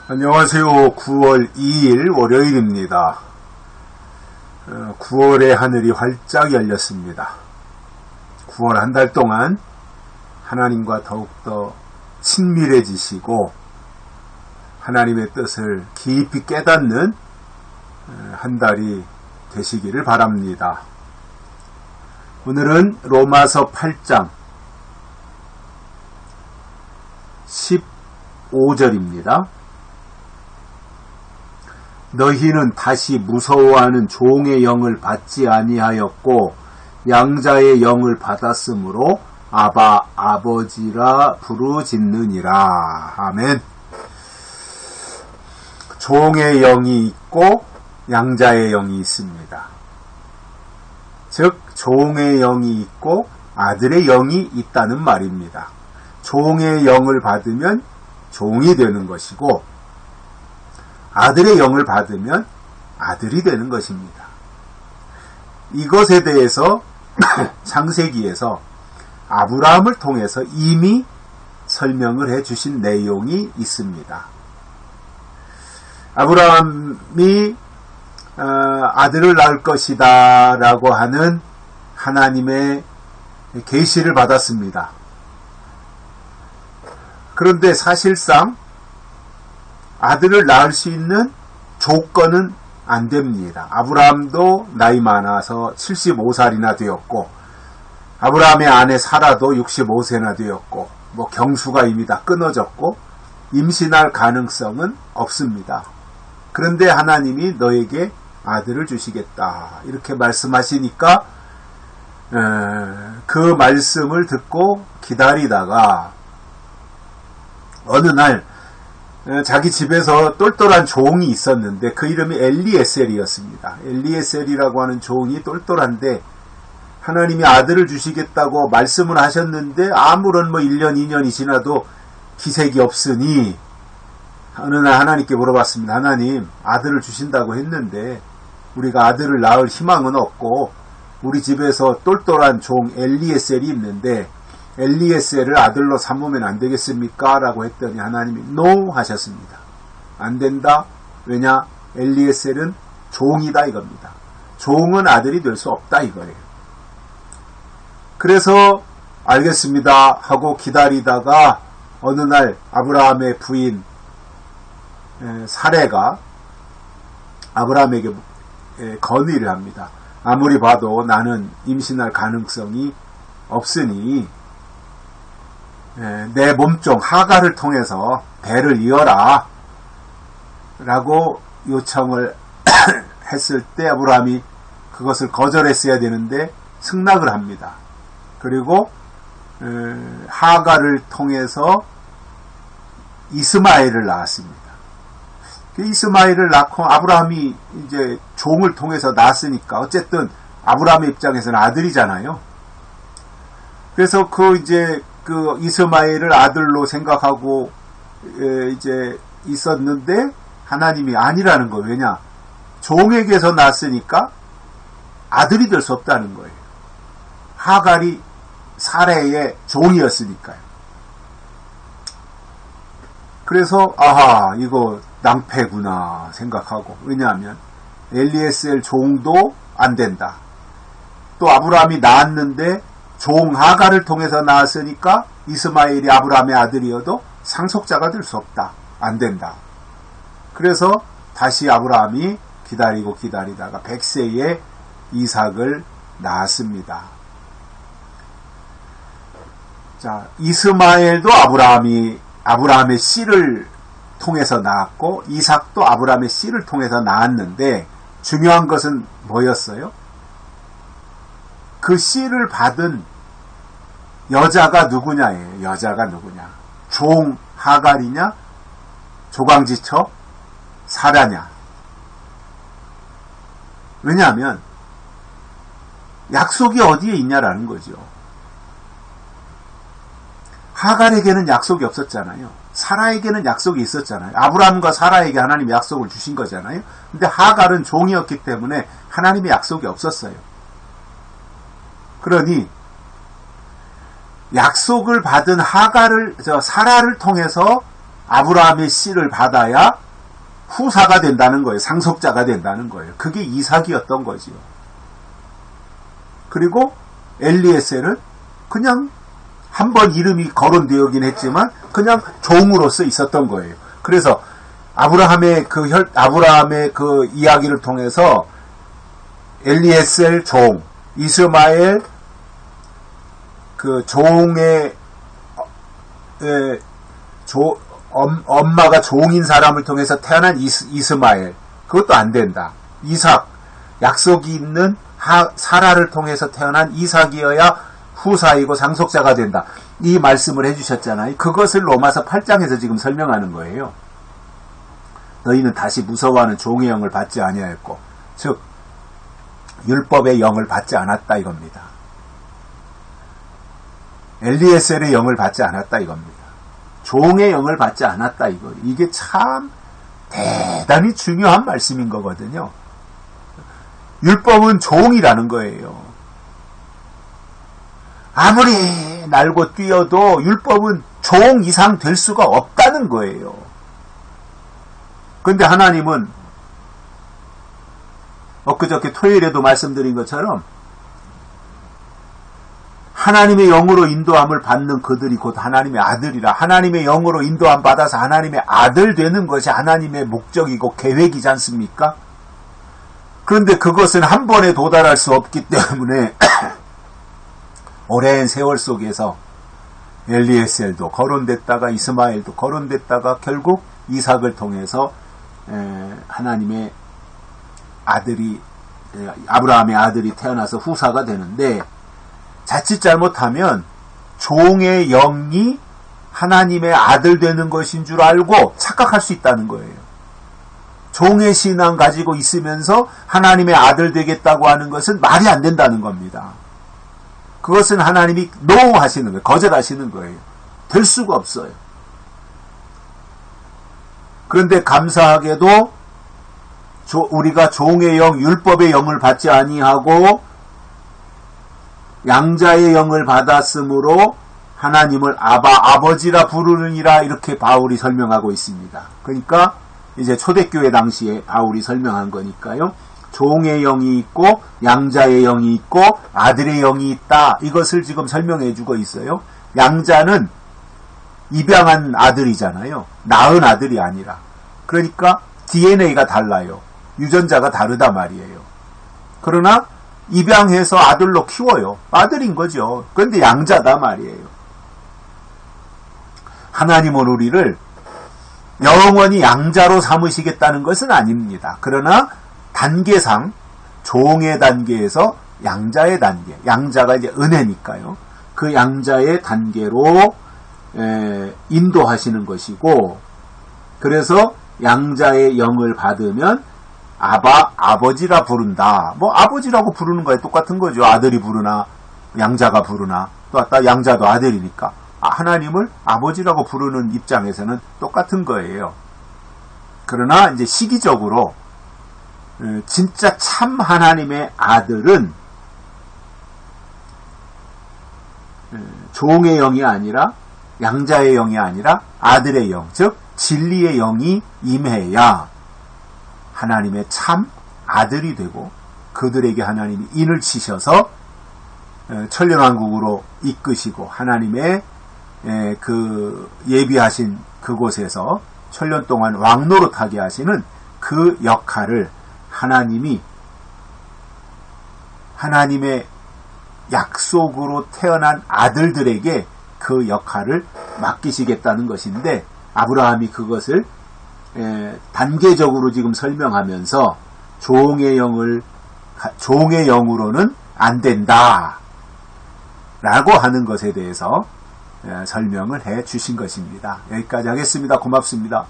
안녕하세요. 9월 2일 월요일입니다. 9월의 하늘이 활짝 열렸습니다. 9월 한 달 동안 하나님과 더욱더 친밀해지시고 하나님의 뜻을 깊이 깨닫는 한 달이 되시기를 바랍니다. 오늘은 로마서 8장 15절입니다. 너희는 다시 무서워하는 종의 영을 받지 아니하였고 양자의 영을 받았으므로 아바 아버지라 부르짖느니라. 아멘. 종의 영이 있고 양자의 영이 있습니다. 즉 종의 영이 있고 아들의 영이 있다는 말입니다. 종의 영을 받으면 종이 되는 것이고 아들의 영을 받으면 아들이 되는 것입니다. 이것에 대해서 창세기에서 아브라함을 통해서 이미 설명을 해주신 내용이 있습니다. 아브라함이 아들을 낳을 것이다 라고 하는 하나님의 계시를 받았습니다. 그런데 사실상 아들을 낳을 수 있는 조건은 안 됩니다. 아브라함도 나이 많아서 75살이나 되었고 아브라함의 아내 사라도 65세나 되었고 경수가 이미 다 끊어졌고 임신할 가능성은 없습니다. 그런데 하나님이 너에게 아들을 주시겠다 이렇게 말씀하시니까 그 말씀을 듣고 기다리다가 어느 날 자기 집에서 똘똘한 종이 있었는데 그 이름이 엘리에셀이었습니다. 엘리에셀이라고 하는 종이 똘똘한데 하나님이 아들을 주시겠다고 말씀을 하셨는데 아무런 1년 2년이 지나도 기색이 없으니 어느 날 하나님께 물어봤습니다. 하나님, 아들을 주신다고 했는데 우리가 아들을 낳을 희망은 없고 우리 집에서 똘똘한 종 엘리에셀이 있는데 엘리에셀을 아들로 삼으면 안 되겠습니까? 라고 했더니 하나님이 NO 하셨습니다. 안 된다. 왜냐? 엘리에셀은 종이다 이겁니다. 종은 아들이 될 수 없다 이거예요. 그래서 알겠습니다 하고 기다리다가 어느 날 아브라함의 부인 사레가 아브라함에게 건의를 합니다. 아무리 봐도 나는 임신할 가능성이 없으니 내 몸종 하가를 통해서 배를 이어라 라고 요청을 했을 때 아브라함이 그것을 거절했어야 되는데 승낙을 합니다. 그리고 하가를 통해서 이스마엘을 낳았습니다. 그 이스마엘을 낳고 아브라함이 이제 종을 통해서 낳았으니까 어쨌든 아브라함의 입장에서는 아들이잖아요. 그래서 그 이스마엘을 아들로 생각하고 이제 있었는데 하나님이 아니라는 거예요. 왜냐? 종에게서 났으니까 아들이 될 수 없다는 거예요. 하갈이 사레의 종이었으니까요. 그래서 아하 이거 낭패구나 생각하고 왜냐하면 엘리에셀 종도 안 된다. 또 아브라함이 낳았는데 종 하갈을 통해서 낳았으니까 이스마엘이 아브라함의 아들이어도 상속자가 될 수 없다. 안 된다. 그래서 다시 아브라함이 기다리다가 100세에 이삭을 낳았습니다. 자, 이스마엘도 아브라함의 씨를 통해서 낳았고 이삭도 아브라함의 씨를 통해서 낳았는데 중요한 것은 뭐였어요? 그 씨를 받은 여자가 누구냐예요. 여자가 누구냐. 종 하갈이냐 조강지처 사라냐. 왜냐하면 약속이 어디에 있냐라는 거죠. 하갈에게는 약속이 없었잖아요. 사라에게는 약속이 있었잖아요. 아브라함과 사라에게 하나님이 약속을 주신 거잖아요. 근데 하갈은 종이었기 때문에 하나님의 약속이 없었어요. 그러니 약속을 받은 사라를 통해서 아브라함의 씨를 받아야 후사가 된다는 거예요. 상속자가 된다는 거예요. 그게 이삭이었던 거지요. 그리고 엘리에셀은 그냥 한 번 이름이 거론되긴 했지만 그냥 종으로서 있었던 거예요. 그래서 아브라함의 그 이야기를 통해서 엘리에셀 종, 이스마엘 그 종의 엄마가 종인 사람을 통해서 태어난 이스마엘, 그것도 안 된다. 이삭, 약속이 있는 사라를 통해서 태어난 이삭이어야 후사이고 상속자가 된다. 이 말씀을 해주셨잖아요. 그것을 로마서 8장에서 지금 설명하는 거예요. 너희는 다시 무서워하는 종의 영을 받지 아니하였고, 즉 율법의 영을 받지 않았다 이겁니다. 엘리에셀의 영을 받지 않았다 이겁니다. 종의 영을 받지 않았다 이거. 이게 참 대단히 중요한 말씀인 거거든요. 율법은 종이라는 거예요. 아무리 날고 뛰어도 율법은 종 이상 될 수가 없다는 거예요. 그런데 하나님은 엊그저께 토요일에도 말씀드린 것처럼 하나님의 영으로 인도함을 받는 그들이 곧 하나님의 아들이라. 하나님의 영으로 인도함 받아서 하나님의 아들 되는 것이 하나님의 목적이고 계획이지 않습니까? 그런데 그것은 한 번에 도달할 수 없기 때문에 오랜 세월 속에서 엘리에셀도 거론됐다가 이스마엘도 거론됐다가 결국 이삭을 통해서 하나님의 아들이, 아브라함의 아들이 태어나서 후사가 되는데, 자칫 잘못하면 종의 영이 하나님의 아들 되는 것인 줄 알고 착각할 수 있다는 거예요. 종의 신앙 가지고 있으면서 하나님의 아들 되겠다고 하는 것은 말이 안 된다는 겁니다. 그것은 하나님이 NO 하시는 거예요. 거절하시는 거예요. 될 수가 없어요. 그런데 감사하게도 우리가 종의 영, 율법의 영을 받지 아니하고 양자의 영을 받았으므로 하나님을 아버지라 부르느니라, 이렇게 바울이 설명하고 있습니다. 그러니까 이제 초대교회 당시에 바울이 설명한 거니까요. 종의 영이 있고 양자의 영이 있고 아들의 영이 있다. 이것을 지금 설명해 주고 있어요. 양자는 입양한 아들이잖아요. 낳은 아들이 아니라. 그러니까 DNA가 달라요. 유전자가 다르다 말이에요. 그러나 입양해서 아들로 키워요. 아들인 거죠. 그런데 양자다 말이에요. 하나님은 우리를 영원히 양자로 삼으시겠다는 것은 아닙니다. 그러나 단계상 종의 단계에서 양자의 단계, 양자가 이제 은혜니까요. 그 양자의 단계로 인도하시는 것이고, 그래서 양자의 영을 받으면 아버지라 부른다. 뭐 아버지라고 부르는 거에 똑같은 거죠. 아들이 부르나 양자가 부르나, 또 양자도 아들이니까 하나님을 아버지라고 부르는 입장에서는 똑같은 거예요. 그러나 이제 시기적으로 진짜 참 하나님의 아들은 종의 영이 아니라 양자의 영이 아니라 아들의 영, 즉 진리의 영이 임해야 하나님의 참 아들이 되고, 그들에게 하나님이 인을 치셔서 천년왕국으로 이끄시고 하나님의 그 예비하신 그곳에서 천년 동안 왕노릇하게 하시는 그 역할을 하나님이 하나님의 약속으로 태어난 아들들에게 그 역할을 맡기시겠다는 것인데, 아브라함이 그것을 단계적으로 지금 설명하면서 종의 영으로는 안 된다 라고 하는 것에 대해서 설명을 해 주신 것입니다. 여기까지 하겠습니다. 고맙습니다.